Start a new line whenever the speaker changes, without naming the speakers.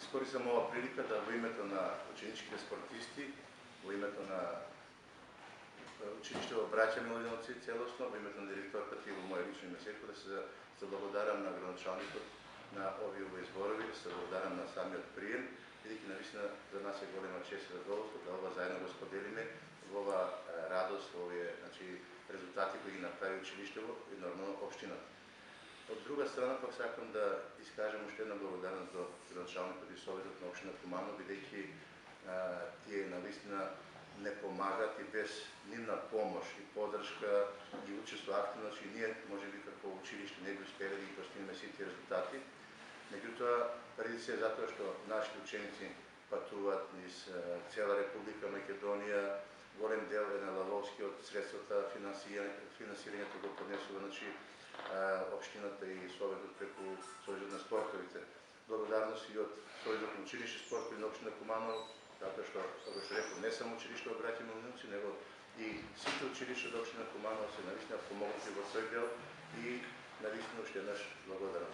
Изкористам ова прилика да во името на ученичките спортисти, во името на училиште во Браќа Милиновци целосно, во името на директорката и во моје лично име секој да се заблагодарам на градоначалникот на овие зборови, да се благодарам на самиот прием, бидејќи навистина за нас е голема чест и задоволство да ова заедно го споделиме во ова радост, во овие резултати кои ги направи училиштево и нормално општината. Од друга страна пак сакам да искажам уште една благодарност до градоначалникот и советот на општина Куманово, бидејќи тие навистина не помагат и без нивна помош и поддршка и учество активно, че ние можеби како училиште не би успели да ги постигнеме сите тие резултати. Меѓутоа, преди се затоа што нашите ученици патуваат низ цела Република Македонија, голем дел е на Лавовски од средствата, финансирањето го поднесува општината и советот преку Сојузот на спортовите. Благодарност и од Сојузот на училиште спортови на општина Куманово, затоа што, како што реков, не само училиште во Браќа Милиновци, него и сите училишта од општина Куманово се навистина помогнати во тој дел и навистина уште еднаш благодарам.